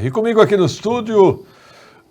E comigo aqui no estúdio,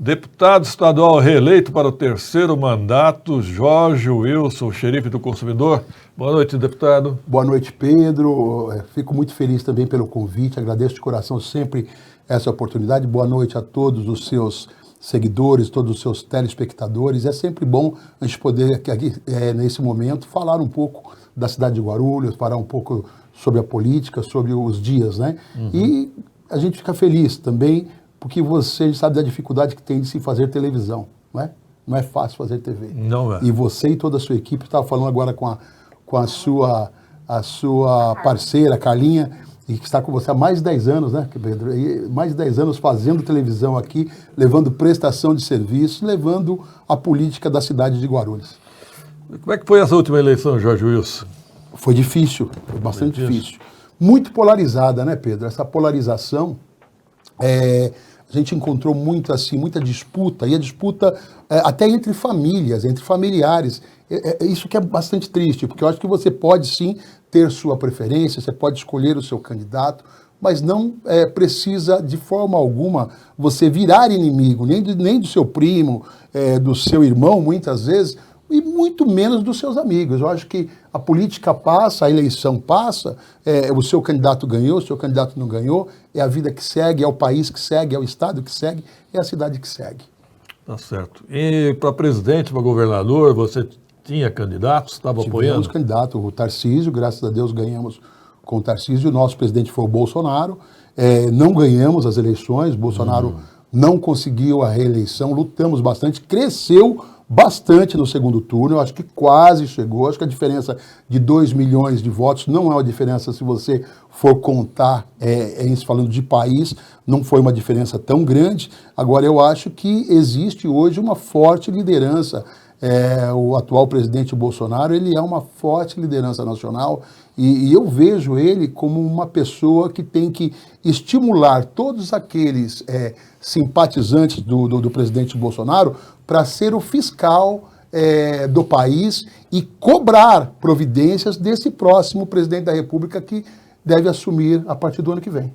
deputado estadual reeleito para o 3º mandato, Jorge Wilson, xerife do consumidor. Boa noite, deputado. Boa noite, Pedro. Fico muito feliz também pelo convite, agradeço de coração sempre essa oportunidade. Boa noite a todos os seus seguidores, todos os seus telespectadores. É sempre bom a gente poder, aqui, nesse momento, falar um pouco da cidade de Guarulhos, falar um pouco sobre a política, sobre os dias, né? E a gente fica feliz também, porque você sabe da dificuldade que tem de se fazer televisão, não é? Não é fácil fazer TV. Não é. E você e toda a sua equipe, estava falando agora com a sua parceira, Carlinha, e que está com você há mais de 10 anos, né, Pedro? E mais de 10 anos fazendo televisão aqui, levando prestação de serviço, levando a política da cidade de Guarulhos. Como é que foi essa última eleição, Jorge Wilson? Foi difícil, foi bastante difícil. Muito polarizada, né, Pedro? Essa polarização, a gente encontrou muita disputa, e a disputa até entre famílias, entre familiares. Isso que é bastante triste, porque eu acho que você pode sim ter sua preferência, você pode escolher o seu candidato, mas não precisa de forma alguma você virar inimigo, nem do seu primo, do seu irmão, muitas vezes, e muito menos dos seus amigos. Eu acho que a política passa, a eleição passa, o seu candidato ganhou, o seu candidato não ganhou, é a vida que segue, é o país que segue, é o estado que segue, é a cidade que segue. Tá certo. E para presidente, para governador, você tinha candidatos, estava apoiando? Tivemos candidato, o Tarcísio, graças a Deus ganhamos com o Tarcísio, o nosso presidente foi o Bolsonaro, não ganhamos as eleições, Bolsonaro não conseguiu a reeleição, lutamos bastante, cresceu bastante no segundo turno, eu acho que quase chegou, acho que a diferença de 2 milhões de votos não é uma diferença, se você for contar, falando de país, não foi uma diferença tão grande. Agora, eu acho que existe hoje uma forte liderança, o atual presidente Bolsonaro, ele é uma forte liderança nacional, e eu vejo ele como uma pessoa que tem que estimular todos aqueles simpatizantes do presidente Bolsonaro para ser o fiscal do país e cobrar providências desse próximo presidente da República que deve assumir a partir do ano que vem.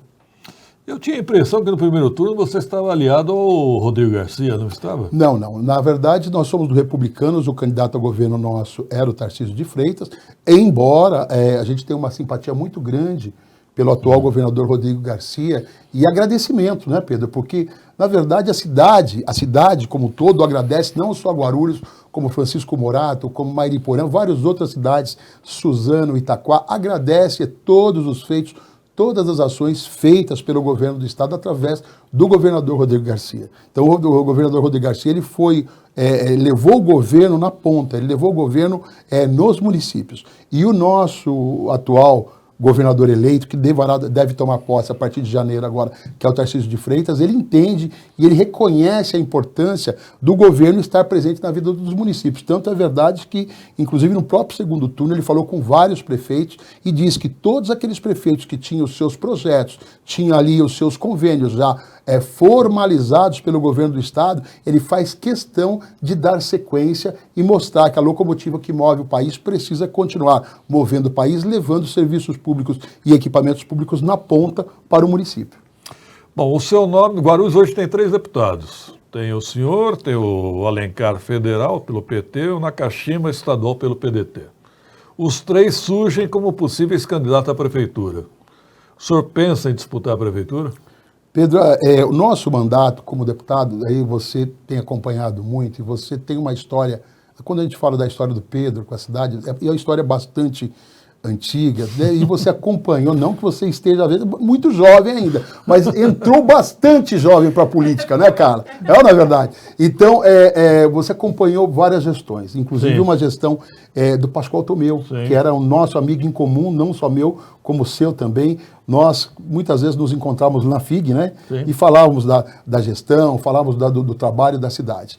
Eu tinha a impressão que no primeiro turno você estava aliado ao Rodrigo Garcia, não estava? Não. Na verdade, nós somos do Republicanos, o candidato a governo nosso era o Tarcísio de Freitas, embora a gente tenha uma simpatia muito grande pelo atual governador Rodrigo Garcia, e agradecimento, né, Pedro? Porque, na verdade, a cidade como um todo agradece não só a Guarulhos, como Francisco Morato, como Mairiporã, várias outras cidades, Suzano, Itaquá, agradece todos os feitos, todas as ações feitas pelo governo do estado através do governador Rodrigo Garcia. Então, o governador Rodrigo Garcia, ele levou o governo na ponta, ele levou o governo nos municípios. E o nosso atual governador eleito, que deve tomar posse a partir de janeiro agora, que é o Tarcísio de Freitas, ele entende e ele reconhece a importância do governo estar presente na vida dos municípios. Tanto é verdade que, inclusive no próprio segundo turno, ele falou com vários prefeitos e disse que todos aqueles prefeitos que tinham os seus projetos, tinham ali os seus convênios já formalizados pelo governo do estado, ele faz questão de dar sequência e mostrar que a locomotiva que move o país precisa continuar movendo o país, levando serviços públicos e equipamentos públicos na ponta para o município. Bom, o seu nome, Guarulhos hoje tem 3 deputados. Tem o senhor, tem o Alencar Federal pelo PT e o Nakashima Estadual pelo PDT. Os 3 surgem como possíveis candidatos à prefeitura. O senhor pensa em disputar a prefeitura? Pedro, o nosso mandato como deputado, aí você tem acompanhado muito, e você tem uma história, quando a gente fala da história do Pedro com a cidade, é uma história bastante antiga, né? E você acompanhou, não que você esteja às vezes, muito jovem ainda, mas entrou bastante jovem para a política, né, cara? É na verdade. Então, você acompanhou várias gestões, inclusive Sim. uma gestão do Pascoal Tomeu, Sim. que era o nosso amigo em comum, não só meu, como seu também. Nós, muitas vezes, nos encontrávamos na FIG, né? Sim. E falávamos da gestão, falávamos do trabalho da cidade.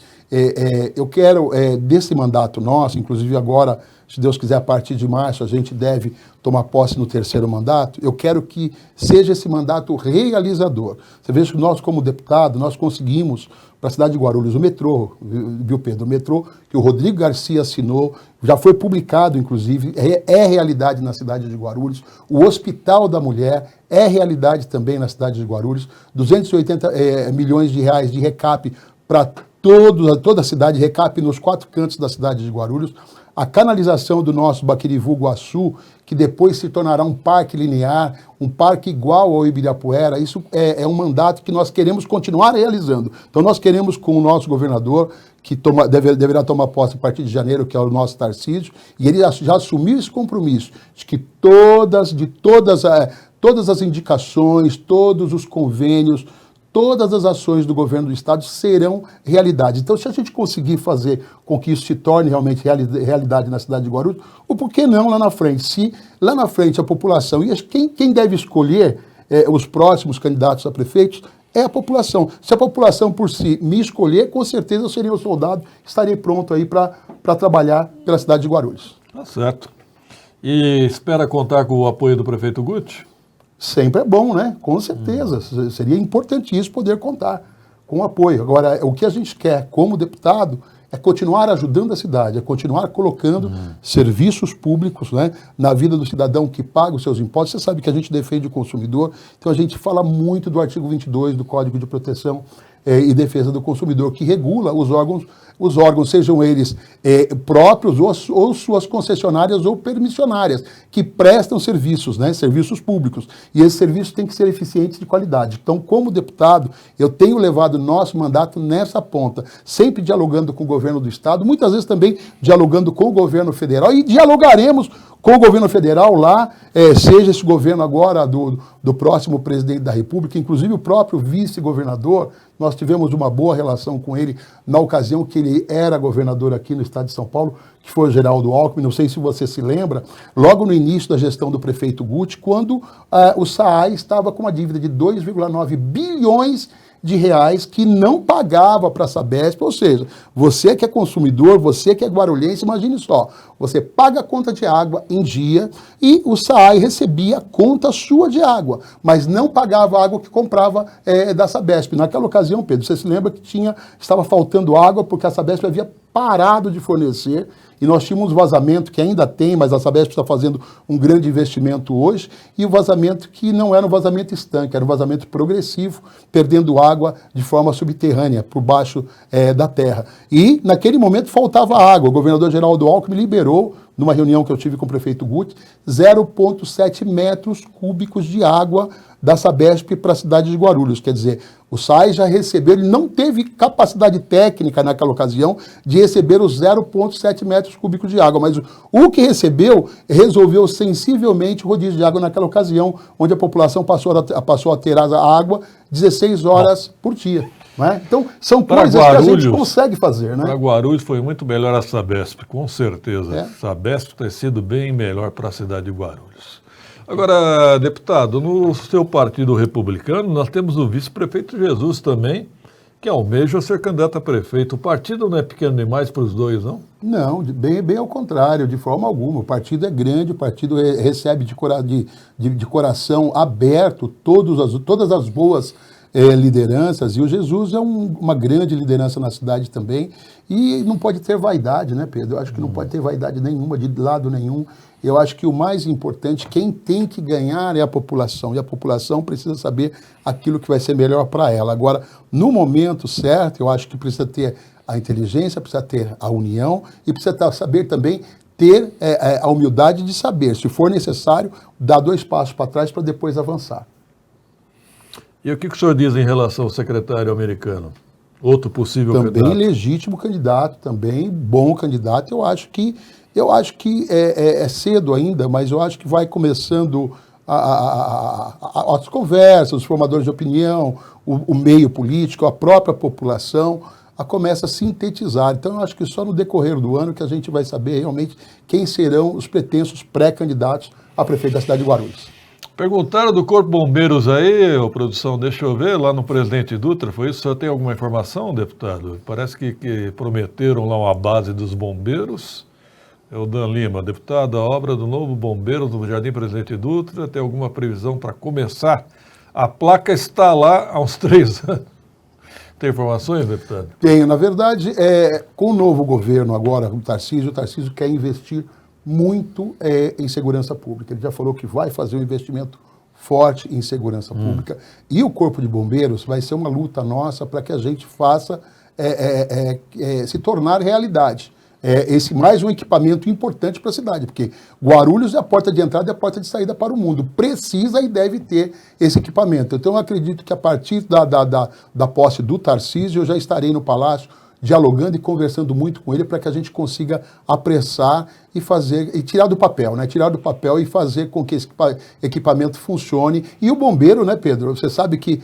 Eu quero, desse mandato nosso, inclusive agora, se Deus quiser, a partir de março, a gente deve tomar posse no terceiro mandato, eu quero que seja esse mandato realizador. Você veja que nós, como deputado, nós conseguimos para a cidade de Guarulhos o metrô, viu, Pedro? O metrô que o Rodrigo Garcia assinou, já foi publicado, inclusive, é realidade na cidade de Guarulhos. O Hospital da Mulher é realidade também na cidade de Guarulhos. 280 milhões de reais de recap para toda a cidade, recap nos 4 cantos da cidade de Guarulhos. A canalização do nosso Baquirivu Guaçu, que depois se tornará um parque linear, um parque igual ao Ibirapuera, isso é um mandato que nós queremos continuar realizando. Então nós queremos com o nosso governador, que deverá tomar posse a partir de janeiro, que é o nosso Tarcísio, e ele já assumiu esse compromisso de que todas as indicações, todos os convênios, todas as ações do governo do estado serão realidade. Então, se a gente conseguir fazer com que isso se torne realmente realidade na cidade de Guarulhos, o porquê não lá na frente? Se lá na frente a população, e quem deve escolher os próximos candidatos a prefeitos é a população. Se a população por si me escolher, com certeza eu seria o soldado, estarei pronto aí para trabalhar pela cidade de Guarulhos. Tá certo. E espera contar com o apoio do prefeito Guti? Sempre é bom, né? Com certeza. Seria importantíssimo poder contar com o apoio. Agora, o que a gente quer como deputado é continuar ajudando a cidade, é continuar colocando serviços públicos, né, na vida do cidadão que paga os seus impostos. Você sabe que a gente defende o consumidor, então a gente fala muito do artigo 22 do Código de Proteção e Defesa do Consumidor, que regula os órgãos, sejam eles próprios ou suas concessionárias ou permissionárias, que prestam serviços, né, serviços públicos. E esses serviços têm que ser eficientes e de qualidade. Então, como deputado, eu tenho levado nosso mandato nessa ponta, sempre dialogando com o governo do estado, muitas vezes também dialogando com o governo federal, e dialogaremos com o governo federal lá, seja esse governo agora do próximo presidente da República, inclusive o próprio vice-governador. Nós tivemos uma boa relação com ele na ocasião que ele era governador aqui no estado de São Paulo, que foi o Geraldo Alckmin. Não sei se você se lembra, logo no início da gestão do prefeito Guti, quando o SAAI estava com uma dívida de 2,9 bilhões de reais que não pagava para a Sabesp. Ou seja, você que é consumidor, você que é guarulhense, imagine só, você paga a conta de água em dia e o SAAI recebia a conta sua de água, mas não pagava a água que comprava da Sabesp. Naquela ocasião, Pedro, você se lembra que estava faltando água porque a Sabesp havia parado de fornecer, e nós tínhamos um vazamento que ainda tem, mas a Sabesp está fazendo um grande investimento hoje, e o vazamento que não era um vazamento estanque, era um vazamento progressivo, perdendo água de forma subterrânea, por baixo da terra. E naquele momento faltava água. O governador Geraldo Alckmin liberou, numa reunião que eu tive com o prefeito Guti, 0,7 metros cúbicos de água da Sabesp para a cidade de Guarulhos. Quer dizer, o SAAI já recebeu, ele não teve capacidade técnica naquela ocasião de receber os 0,7 metros cúbicos de água, mas o que recebeu resolveu sensivelmente o rodízio de água naquela ocasião, onde a população passou a ter a água 16 horas por dia. Né? Então, são coisas que a gente consegue fazer. Né? Para Guarulhos foi muito melhor a Sabesp, com certeza. Sabesp tem sido bem melhor para a cidade de Guarulhos. Agora, deputado, no seu partido republicano, nós temos o vice-prefeito Jesus também, que almeja ser candidato a prefeito. O partido não é pequeno demais para os dois, não? Não, bem ao contrário, de forma alguma. O partido é grande, o partido recebe de coração aberto todas as boas lideranças, e o Jesus é uma grande liderança na cidade também, e não pode ter vaidade, né, Pedro? Eu acho que não pode ter vaidade nenhuma, de lado nenhum. Eu acho que o mais importante, quem tem que ganhar é a população, e a população precisa saber aquilo que vai ser melhor para ela. Agora, no momento certo, eu acho que precisa ter a inteligência, precisa ter a união, e precisa saber também ter a humildade de saber, se for necessário, dar 2 passos para trás para depois avançar. E o que o senhor diz em relação ao secretário americano? Outro possível candidato? Também legítimo candidato, também bom candidato. Eu acho que é cedo ainda, mas eu acho que vai começando as conversas, os formadores de opinião, o meio político, a própria população, começa a sintetizar. Então, eu acho que só no decorrer do ano que a gente vai saber realmente quem serão os pretensos pré-candidatos a prefeito da cidade de Guarulhos. Perguntaram do Corpo de Bombeiros aí, produção, deixa eu ver, lá no Presidente Dutra, foi isso? O senhor tem alguma informação, deputado? Parece que prometeram lá uma base dos bombeiros, É o Dan Lima, deputado, a obra do novo bombeiro do Jardim Presidente Dutra tem alguma previsão para começar? A placa está lá há uns 3 anos. Tem informações, deputado? Tenho. Na verdade, com o novo governo agora, o Tarcísio quer investir muito em segurança pública. Ele já falou que vai fazer um investimento forte em segurança pública. E o Corpo de Bombeiros vai ser uma luta nossa para que a gente faça se tornar realidade. Esse mais um equipamento importante para a cidade, porque Guarulhos é a porta de entrada e a porta de saída para o mundo. Precisa e deve ter esse equipamento. Então, eu acredito que a partir da posse do Tarcísio, eu já estarei no Palácio dialogando e conversando muito com ele para que a gente consiga apressar e fazer, e tirar do papel, né? Tirar do papel e fazer com que esse equipamento funcione. E o bombeiro, né, Pedro? Você sabe que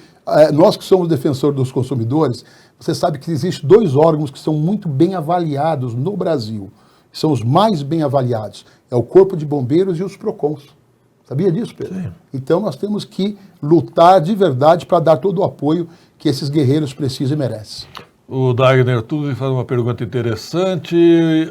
nós que somos defensores dos consumidores, você sabe que existem 2 órgãos que são muito bem avaliados no Brasil. São os mais bem avaliados. É o Corpo de Bombeiros e os PROCONs. Sabia disso, Pedro? Sim. Então nós temos que lutar de verdade para dar todo o apoio que esses guerreiros precisam e merecem. O Dagner Tuzi faz uma pergunta interessante.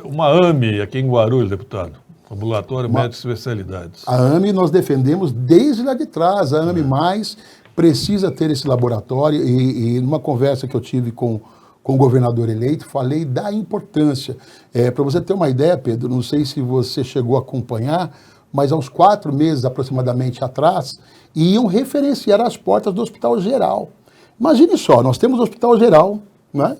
Uma AME aqui em Guarulhos, deputado. Ambulatório Médico de Especialidades. A AME nós defendemos desde lá de trás. A AME mais precisa ter esse laboratório e numa conversa que eu tive com o governador eleito, falei da importância. Para você ter uma ideia, Pedro, não sei se você chegou a acompanhar, mas há uns 4 meses aproximadamente atrás, iam referenciar as portas do Hospital Geral. Imagine só, nós temos o Hospital Geral, né?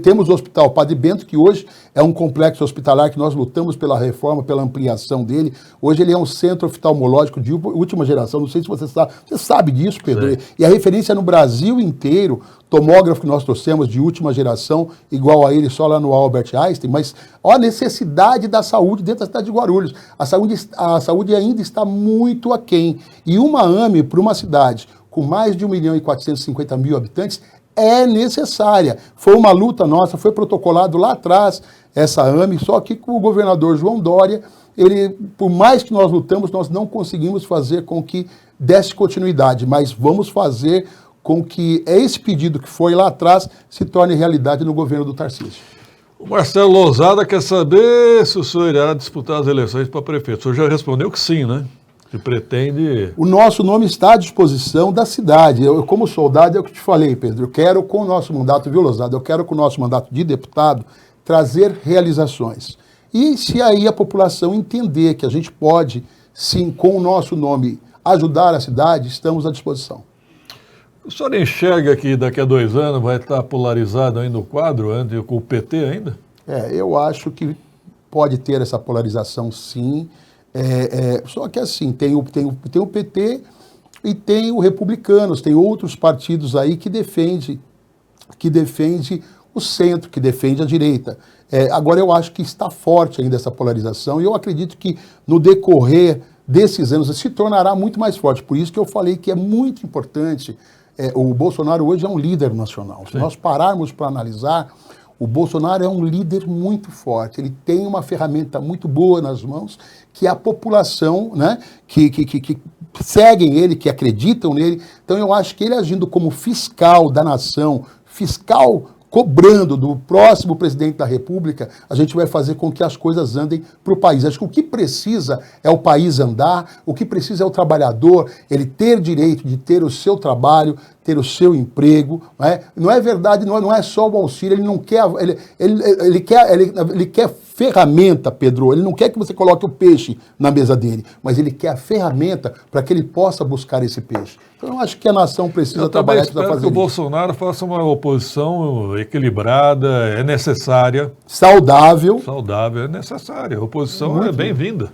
Temos o Hospital Padre Bento, que hoje é um complexo hospitalar que nós lutamos pela reforma, pela ampliação dele. Hoje ele é um centro oftalmológico de última geração, não sei se você sabe. Você sabe disso, Pedro? Sim. E a referência no Brasil inteiro, tomógrafo que nós trouxemos de última geração, igual a ele só lá no Albert Einstein, mas olha a necessidade da saúde dentro da cidade de Guarulhos. A saúde ainda está muito aquém. E uma AME para uma cidade com mais de 1.450.000 habitantes é necessária. Foi uma luta nossa, foi protocolado lá atrás essa AME, só que com o governador João Dória, por mais que nós lutamos, nós não conseguimos fazer com que desse continuidade, mas vamos fazer com que esse pedido que foi lá atrás se torne realidade no governo do Tarcísio. O Marcelo Lousada quer saber se o senhor irá disputar as eleições para prefeito. O senhor já respondeu que sim, né? Que pretende... O nosso nome está à disposição da cidade. Eu, como soldado, é o que te falei, Pedro. Eu quero, com o nosso mandato, viu, Lousada? Eu quero, com o nosso mandato de deputado, trazer realizações. E se aí a população entender que a gente pode, sim, com o nosso nome, ajudar a cidade, estamos à disposição. O senhor enxerga que daqui a 2 anos vai estar polarizado ainda o quadro, com o PT ainda? Eu acho que pode ter essa polarização, sim. Só que assim, tem o PT e tem o Republicanos, tem outros partidos aí que defende o centro, que defende a direita. Agora eu acho que está forte ainda essa polarização e eu acredito que no decorrer desses anos se tornará muito mais forte. Por isso que eu falei que é muito importante, o Bolsonaro hoje é um líder nacional. Se nós pararmos para analisar, o Bolsonaro é um líder muito forte, ele tem uma ferramenta muito boa nas mãos, que é a população, né, que seguem ele, que acreditam nele. Então eu acho que ele agindo como fiscal da nação, fiscal cobrando do próximo presidente da República, a gente vai fazer com que as coisas andem para o país. Acho que o que precisa é o país andar, o que precisa é o trabalhador, ele ter direito de ter o seu trabalho, ter o seu emprego. Não é verdade, não é só o auxílio, ele não quer, ele quer ferramenta, Pedro, ele não quer que você coloque o peixe na mesa dele, mas ele quer a ferramenta para que ele possa buscar esse peixe. Então eu acho que a nação precisa trabalhar e precisa fazer que o Bolsonaro faça uma oposição equilibrada, é necessária. Saudável, é necessária. A oposição é bem-vinda.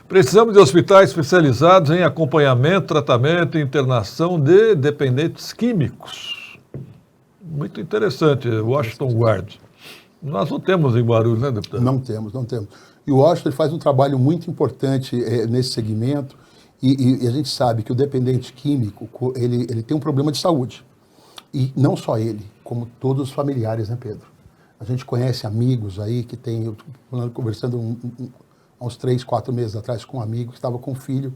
Precisamos de hospitais especializados em acompanhamento, tratamento e internação de dependentes químicos. Muito interessante, Washington Guard. Nós não temos em Guarulhos, né, deputado? Não temos. E o Washington faz um trabalho muito importante nesse segmento e a gente sabe que o dependente químico, ele tem um problema de saúde. E não só ele, como todos os familiares, né, Pedro? A gente conhece amigos aí que tem, eu estou conversando há uns 3, 4 meses atrás com um amigo que estava com um filho,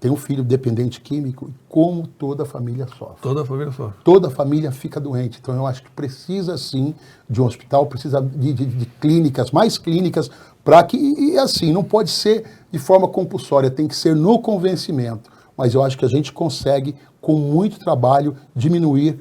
tem um filho dependente químico, e como toda a família sofre. Toda a família sofre. Toda a família fica doente. Então eu acho que precisa sim de um hospital, precisa de clínicas, mais clínicas para que, e assim, não pode ser de forma compulsória, tem que ser no convencimento. Mas eu acho que a gente consegue, com muito trabalho, diminuir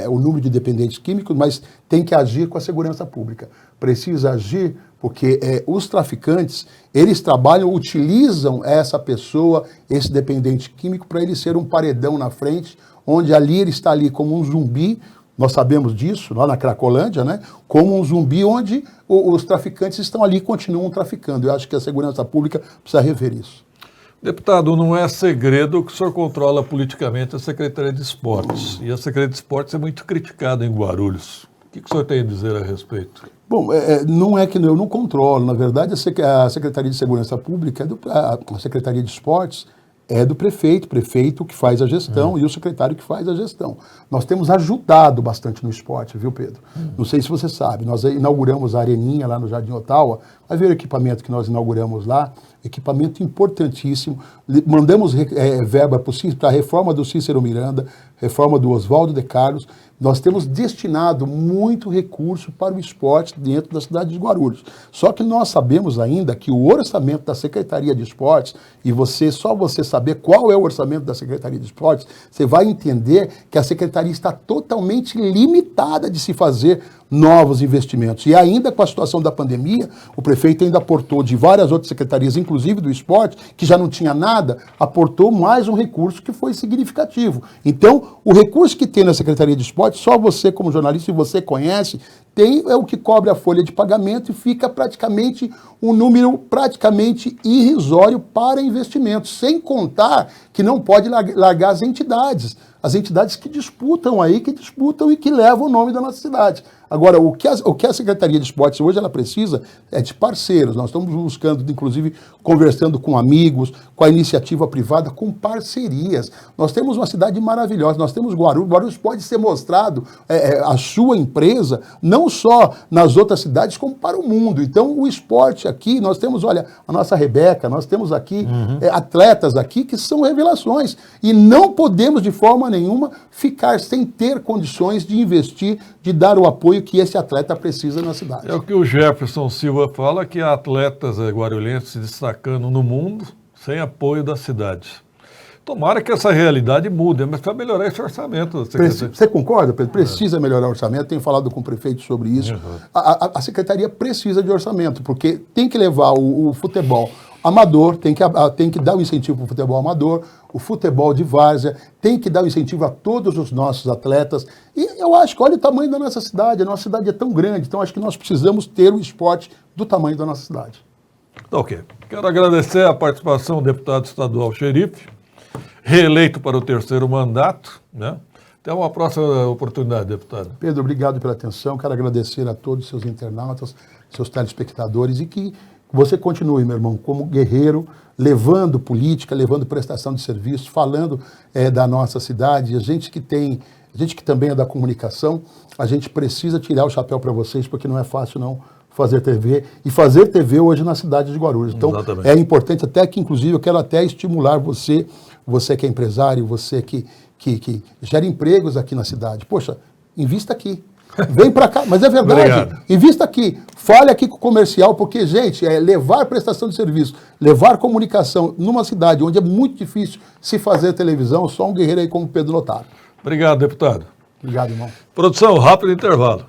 o número de dependentes químicos, mas tem que agir com a segurança pública. Precisa agir porque os traficantes, eles trabalham, utilizam essa pessoa, esse dependente químico, para ele ser um paredão na frente, onde ali ele está ali como um zumbi. Nós sabemos disso, lá na Cracolândia, né? Como um zumbi onde os traficantes estão ali e continuam traficando. Eu acho que a segurança pública precisa rever isso. Deputado, não é segredo que o senhor controla politicamente a Secretaria de Esportes. E a Secretaria de Esportes é muito criticada em Guarulhos. O que o senhor tem a dizer a respeito? Bom, não é que eu não controlo. Na verdade, a Secretaria de Segurança Pública, a Secretaria de Esportes, é do prefeito que faz a gestão e o secretário que faz a gestão. Nós temos ajudado bastante no esporte, viu, Pedro? Não sei se você sabe, nós inauguramos a Areninha lá no Jardim Ottawa, vai ver o equipamento que nós inauguramos lá, equipamento importantíssimo, mandamos verba para a reforma do Cícero Miranda, reforma do Oswaldo de Carlos, nós temos destinado muito recurso para o esporte dentro da cidade de Guarulhos. Só que nós sabemos ainda que o orçamento da Secretaria de Esportes, e só você saber qual é o orçamento da Secretaria de Esportes, você vai entender que a Secretaria está totalmente limitada de se fazer novos investimentos. E ainda com a situação da pandemia, o prefeito ainda aportou de várias outras secretarias, inclusive do esporte, que já não tinha nada, aportou mais um recurso que foi significativo. Então, o recurso que tem na Secretaria de Esporte, só você como jornalista, e você conhece, é o que cobre a folha de pagamento e fica praticamente um número praticamente irrisório para investimentos, sem contar que não pode largar as entidades que disputam e que levam o nome da nossa cidade. Agora, o que a Secretaria de Esportes hoje ela precisa é de parceiros. Nós estamos buscando, inclusive, conversando com amigos, com a iniciativa privada, com parcerias. Nós temos uma cidade maravilhosa, nós temos Guarulhos. Guarulhos pode ser mostrado a sua empresa, não só nas outras cidades, como para o mundo. Então, o esporte aqui, nós temos, olha, a nossa Rebeca, nós temos aqui atletas aqui que são revelações. E não podemos, de forma nenhuma, ficar sem ter condições de investir, de dar o apoio que esse atleta precisa na cidade. É o que o Jefferson Silva fala, que há atletas guarulhenses se destacando no mundo sem apoio da cidade. Tomara que essa realidade mude, mas para melhorar esse orçamento. Você concorda, Pedro? Precisa melhorar o orçamento, tenho falado com o prefeito sobre isso. A Secretaria precisa de orçamento, porque tem que levar o futebol amador, tem que dar o incentivo para o futebol amador, o futebol de várzea, tem que dar o incentivo a todos os nossos atletas. E eu acho que olha o tamanho da nossa cidade, a nossa cidade é tão grande, então acho que nós precisamos ter o esporte do tamanho da nossa cidade. Ok. Quero agradecer a participação do deputado estadual Xerife, reeleito para o 3º mandato, né? Até uma próxima oportunidade, deputado. Pedro, obrigado pela atenção, quero agradecer a todos os seus internautas, seus telespectadores e que você continue, meu irmão, como guerreiro, levando política, levando prestação de serviço, falando da nossa cidade. A gente que também é da comunicação, a gente precisa tirar o chapéu para vocês, porque não é fácil não fazer TV, e fazer TV hoje na cidade de Guarulhos. Então, exatamente, é importante até que, inclusive, eu quero até estimular você que é empresário, você que gera empregos aqui na cidade. Poxa, invista aqui. Vem para cá, mas é verdade. Obrigado. Invista aqui, fale aqui com o comercial, porque, gente, levar prestação de serviço, levar comunicação numa cidade onde é muito difícil se fazer televisão, só um guerreiro aí como Pedro Lotato. Obrigado, deputado. Obrigado, irmão. Produção, rápido intervalo.